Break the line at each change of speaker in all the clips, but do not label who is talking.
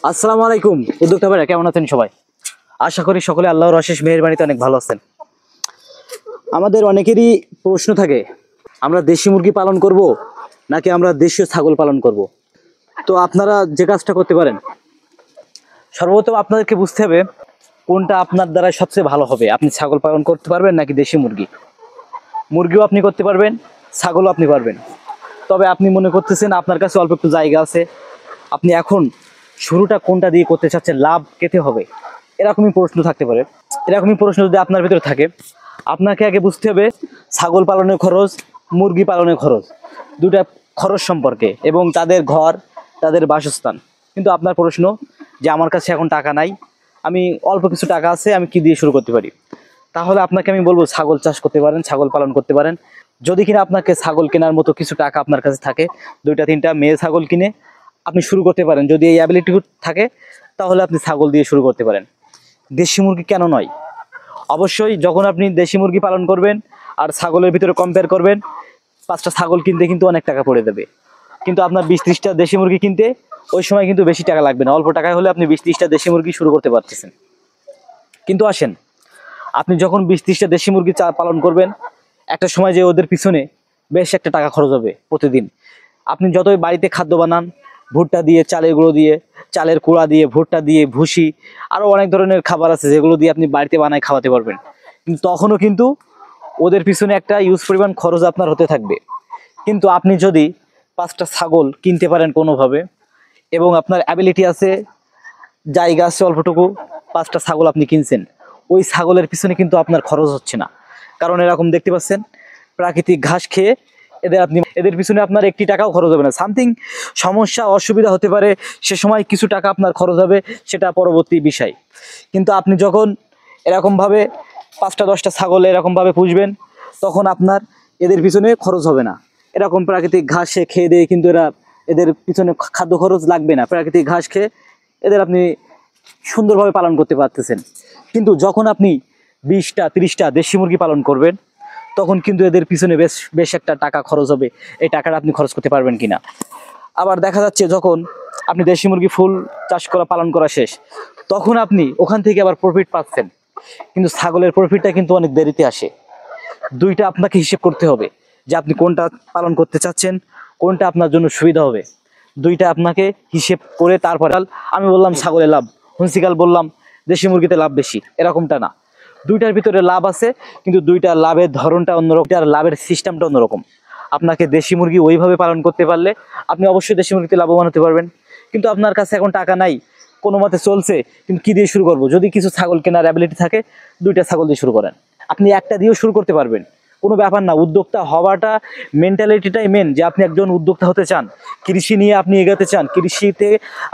আসসালামু আলাইকুম উদ্যোক্তা ভাইরা, কেমন আছেন সবাই? আশা করি সকলে আল্লাহর অশেষ মেহেরবানিতে অনেক ভালো আছেন। আমাদের অনেকেরই প্রশ্ন থাকে, আমরা দেশি মুরগি পালন করব নাকি আমরা দেশীয় ছাগল পালন করব। তো আপনারা যে কাজটা করতে পারেন, সর্বপ্রথম আপনাদেরকে বুঝতে হবে কোনটা আপনার দ্বারা সবচেয়ে ভালো হবে। আপনি ছাগল পালন করতে পারবেন নাকি দেশি মুরগি। মুরগিও আপনি করতে পারবেন, ছাগলও আপনি পারবেন। তবে আপনি মনে করতেছেন আপনার কাছে অল্প একটু জায়গা আছে, আপনি এখন শুরুটা কোনটা দিয়ে করতে চাচ্ছেন, লাভ কেটে হবে, এরকমই প্রশ্ন থাকতে পারে। এরকমই প্রশ্ন যদি আপনার ভিতরে থাকে, আপনাকে আগে বুঝতে হবে ছাগল পালনের খরচ, মুরগি পালনের খরচ, দুটা খরচ সম্পর্কে এবং তাদের ঘর, তাদের বাসস্থান। কিন্তু আপনার প্রশ্ন যে আমার কাছে এখন টাকা নাই, আমি অল্প কিছু টাকা আছে, আমি কি দিয়ে শুরু করতে পারি। তাহলে আপনাকে আমি বলবো ছাগল চাষ করতে পারেন, ছাগল পালন করতে পারেন। যদি কিনা আপনাকে ছাগল কেনার মতো কিছু টাকা আপনার কাছে থাকে, দুইটা তিনটা মেয়ে ছাগল কিনে আপনি শুরু করতে পারেন। যদি এই অ্যাবিলিটি থাকে তাহলে আপনি ছাগল দিয়ে শুরু করতে পারেন। দেশি মুরগি কেন নয়? অবশ্যই যখন আপনি দেশি মুরগি পালন করবেন আর ছাগলের ভিতরে কম্পেয়ার করবেন, 5টা ছাগল কিনতে কিন্তু অনেক টাকা পড়ে যাবে। কিন্তু আপনার 20-30টা দেশি মুরগি কিনতে ওই সময় কিন্তু বেশি টাকা লাগবে না, অল্প টাকায় হলে আপনি 20-30টা দেশি মুরগি শুরু করতে পারতেছেন। কিন্তু আসেন, আপনি যখন 20-30টা দেশি মুরগি পালন করবেন, একটা সময় যে ওদের পিছনে বেশ একটা টাকা খরচ হবে প্রতিদিন। আপনি যতই বাড়িতে খাদ্য বানান, ভুট্টা দিয়ে, চালের গুঁড়ো দিয়ে, চালের কুড়া দিয়ে, ভুট্টা দিয়ে, ভুসি, আরও অনেক ধরনের খাবার আছে যেগুলো দিয়ে আপনি বাড়িতে বানায় খাওয়াতে পারবেন, কিন্তু তখনও কিন্তু ওদের পিছনে একটা ইউজ পরিমাণ খরচ আপনার হতে থাকবে। কিন্তু আপনি যদি 5টা ছাগল কিনতে পারেন কোনোভাবে এবং আপনার অ্যাবিলিটি আছে, জায়গা আছে অল্পটুকু, 5টা ছাগল আপনি কিনছেন, ওই ছাগলের পিছনে কিন্তু আপনার খরচ হচ্ছে না। কারণ এরকম দেখতে পাচ্ছেন প্রাকৃতিক ঘাস খেয়ে এদের পিছনে আপনার একটি টাকাও খরচ হবে না। সামথিং সমস্যা অসুবিধা হতে পারে, সে সময় কিছু টাকা আপনার খরচ হবে, সেটা পরবর্তী বিষয়। কিন্তু আপনি যখন এরকমভাবে 5টা 10টা ছাগল এরকমভাবে পুষবেন, তখন আপনার এদের পিছনে খরচ হবে না। এরকম প্রাকৃতিক ঘাসে খেয়ে দিয়ে কিন্তু এদের পিছনে খাদ্য খরচ লাগবে না। প্রাকৃতিক ঘাস খেয়ে এদের আপনি সুন্দরভাবে পালন করতে পারতেছেন। কিন্তু যখন আপনি 20টা 30টা দেশি মুরগি পালন করবেন, তখন কিন্তু এদের পিছনে বেশ বেশ একটা টাকা খরচ হবে। এই টাকাটা আপনি খরচ করতে পারবেন কিনা। আবার দেখা যাচ্ছে যখন আপনি দেশি মুরগি ফুল চাষ করা পালন করা শেষ, তখন আপনি ওখান থেকে আবার প্রফিট পাচ্ছেন। কিন্তু ছাগলের প্রফিটটা কিন্তু অনেক দেরিতে আসে। দুইটা আপনাকে হিসেব করতে হবে যে আপনি কোনটা পালন করতে চাচ্ছেন, কোনটা আপনার জন্য সুবিধা হবে। দুইটা আপনাকে হিসেব করে তারপর আমি বললাম ছাগলে লাভ, হুন্সিকাল বললাম দেশি মুরগিতে লাভ বেশি, এরকমটা না। দুইটার ভিতরে লাভ আছে, কিন্তু দুইটার লাভের ধরনটা অন্যরকম, আর লাভের সিস্টেমটা অন্যরকম। আপনাকে দেশি মুরগি ওইভাবে পালন করতে পারলে আপনি অবশ্যই দেশি মুরগিতে লাভবান হতে পারবেন। কিন্তু আপনার কাছে এখন টাকা নাই, কোনো মতে চলছে, কিন্তু কী দিয়ে শুরু করবো? যদি কিছু ছাগল কেনার অ্যাবিলিটি থাকে, 2টা ছাগল দিয়ে শুরু করেন। আপনি একটা দিয়েও শুরু করতে পারবেন, কোনো ব্যাপার না। উদ্যোক্তা হওয়াটা, মেন্টালিটিটাই মেন, যে আপনি একজন উদ্যোক্তা হতে চান, কৃষি নিয়ে আপনি এগাতে চান, কৃষিতে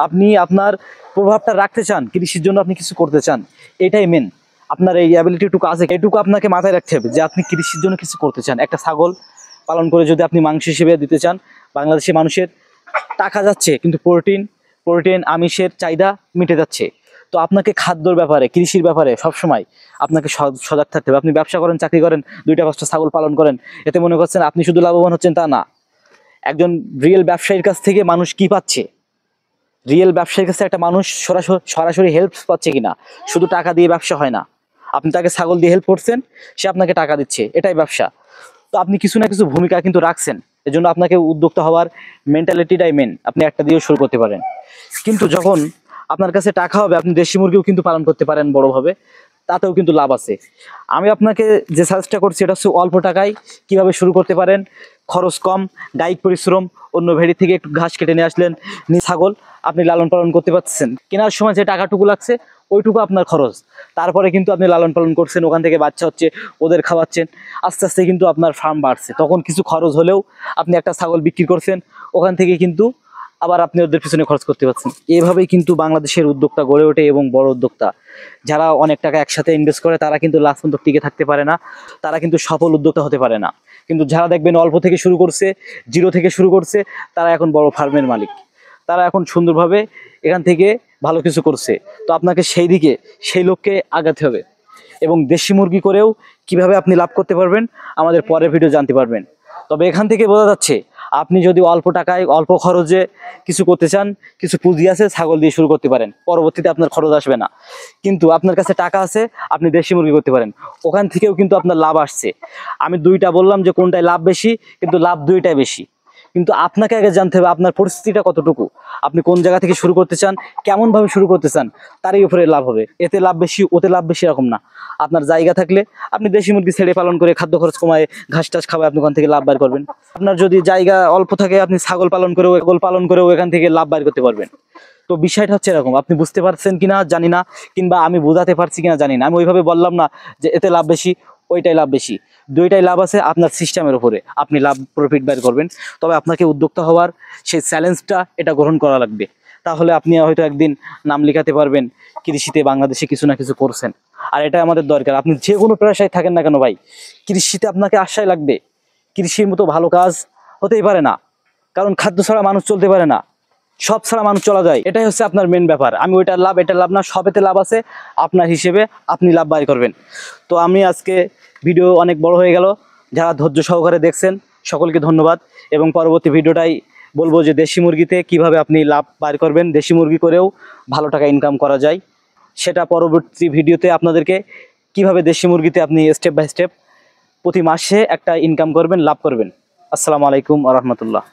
আপনি আপনার প্রভাবটা রাখতে চান, কৃষির জন্য আপনি কিছু করতে চান, এটাই মেন। আপনার এই অ্যাবিলিটিটুকু আছে, এটুকু আপনাকে মাথায় রাখতে হবে যে আপনি কৃষির জন্য কিছু করতে চান। একটা ছাগল পালন করে যদি আপনি মাংস হিসেবে দিতে চান, বাংলাদেশি মানুষের টাকা যাচ্ছে, কিন্তু প্রোটিন আমিষের চাহিদা মিটে যাচ্ছে। তো আপনাকে খাদ্যর ব্যাপারে, কৃষির ব্যাপারে সবসময় আপনাকে সজাগ থাকতে হবে। আপনি ব্যবসা করেন, চাকরি করেন, 2টা 5টা ছাগল পালন করেন, এতে মনে করছেন আপনি শুধু লাভবান হচ্ছেন, তা না। একজন রিয়েল ব্যবসায়ীর কাছ থেকে মানুষ কি পাচ্ছে, রিয়েল ব্যবসায়ীর কাছে একটা মানুষ সরাসরি হেল্প পাচ্ছে কিনা। শুধু টাকা দিয়ে ব্যবসা হয় না। আপনি তাকে ছাগল দিয়ে হেল্প করছেন, সে আপনাকে টাকা দিচ্ছে, এটাই ব্যবসা। তো আপনি কিছু না কিছু ভূমিকা কিন্তু রাখছেন। এজন্য আপনাকে উদ্যোক্তা হওয়ার মেন্টালিটিটাই মেন। আপনি একটা দিয়েও শুরু করতে পারেন, কিন্তু যখন আপনার কাছে টাকা হবে, আপনি দেশি মুরগিও কিন্তু পালন করতে পারেন বড়োভাবে, তাতেও কিন্তু লাভ আছে। আমি আপনাকে যে সাজেস্টটা করছি, এটা হচ্ছে অল্প টাকায় কিভাবে শুরু করতে পারেন, খরচ কম, কায়িক পরিশ্রম, অন্য ভেড়ি থেকে একটু ঘাস কেটে নিয়ে আসলেন, ছাগল আপনি লালন পালন করতে পারছেন। কেনার সময় যে টাকাটুকু লাগছে ওইটুকু আপনার খরচ, তারপরে কিন্তু আপনি লালন পালন করছেন, ওখান থেকে বাচ্চা হচ্ছে, ওদের খাওয়াচ্ছেন, আস্তে আস্তে কিন্তু আপনার ফার্ম বাড়ছে। তখন কিছু খরচ হলেও আপনি একটা ছাগল বিক্রি করছেন, ওখান থেকে কিন্তু আবার আপনি ওদের পিছনে খরচ করতে পারছেন। এভাবেই কিন্তু বাংলাদেশের উদ্যোক্তা গড়ে ওঠে। এবং বড় উদ্যোক্তা যারা অনেক টাকা একসাথে ইনভেস্ট করে, তারা কিন্তু লাস্ট পর্যন্ত টিকে থাকতে পারে না, তারা কিন্তু সফল উদ্যোক্তা হতে পারে না। কিন্তু যারা দেখবেন অল্প থেকে শুরু করছে, জিরো থেকে শুরু করছে, তারা এখন বড় ফার্মের মালিক, তারা এখন সুন্দরভাবে এখান থেকে ভালো কিছু করছে। তো আপনাকে সেই দিকে, সেই লক্ষ্যে আগাতে হবে। এবং দেশি মুরগি করেও কিভাবে আপনি লাভ করতে পারবেন, আমাদের পরের ভিডিও জানতে পারবেন। তবে এখান থেকে বোঝা যাচ্ছে আপনি যদি অল্প টাকায় অল্প খরচে কিছু করতে চান, কিছু পুঁজি আছে, ছাগল দিয়ে শুরু করতে পারেন, পরবর্তীতে আপনার খরচ আসবে না। কিন্তু আপনার কাছে টাকা আছে, আপনি দেশি মুরগি করতে পারেন, ওখান থেকেও কিন্তু আপনার লাভ আসছে। আমি দুইটা বললাম যে কোনটায় লাভ বেশি, কিন্তু লাভ দুইটাই বেশি। কিন্তু আপনাকে আগে জানতে হবে আপনার পরিস্থিতিটা কতটুকু, আপনি কোন জায়গা থেকে শুরু করতে চান, কেমন ভাবে শুরু করতে চান, তারই উপরে লাভ হবে। এতে লাভ বেশি ওতে লাভ বেশি এরকম না। আপনার জায়গা থাকলে আপনি দেশি মুরগি ছেড়ে পালন করে খাদ্য খরচ কমায় ঘাস টাস খাওয়ায় আপনি ওখান থেকে লাভ বার করবেন। আপনার যদি জায়গা অল্প থাকে আপনি ছাগল পালন করেও এখান থেকে লাভ বার করতে পারবেন। তো বিষয়টা হচ্ছে এরকম, আপনি বুঝতে পারছেন কিনা জানি না, কিংবা আমি বোঝাতে পারছি কিনা জানি না। আমি ওইভাবে বললাম না যে এতে লাভ বেশি ওইটাই লাভ বেশি, দুইটাই লাভ আছে, আপনার সিস্টেমের উপরে আপনি লাভ প্রফিট বের করবেন। তবে আপনাকে উদ্যোক্তা হওয়ার সেই চ্যালেঞ্জটা এটা গ্রহণ করা লাগবে, তাহলে আপনি হয়তো একদিন নাম লিখাতে পারবেন কৃষিতে, বাংলাদেশে কিছু না কিছু করছেন। আর এটা আমাদের দরকার। আপনি যে কোনো পেশায় থাকেন না কেন ভাই, কৃষিতে আপনাকে আশায় লাগবে। কৃষির মতো ভালো কাজ হতেই পারে না, কারণ খাদ্য ছাড়া মানুষ চলতে পারে না, সব ছাড়া মানুষ চলা যায়। এটাই হচ্ছে আপনার মেন ব্যাপার। আমি ওইটার লাভ এটার লাভ না, সবেতে লাভ আছে, আপনার হিসেবে আপনি লাভ বাই করবেন। তো আমি আজকে ভিডিও অনেক বড় হয়ে গেল, যারা ধৈর্য সহকারে দেখছেন সকলকে ধন্যবাদ। এবং পরবর্তী ভিডিওটাই বলবো যে দেশি মুরগিতে কিভাবে আপনি লাভ বাইর করবেন, দেশি মুরগি করেও ভালো টাকা ইনকাম করা যায়, সেটা পরবর্তী ভিডিওতে আপনাদেরকে কিভাবে দেশি মুরগিতে আপনি স্টেপ বাই স্টেপ প্রতি মাসে একটা ইনকাম করবেন, লাভ করবেন। আসসালামু আলাইকুম ওয়া রাহমাতুল্লাহ।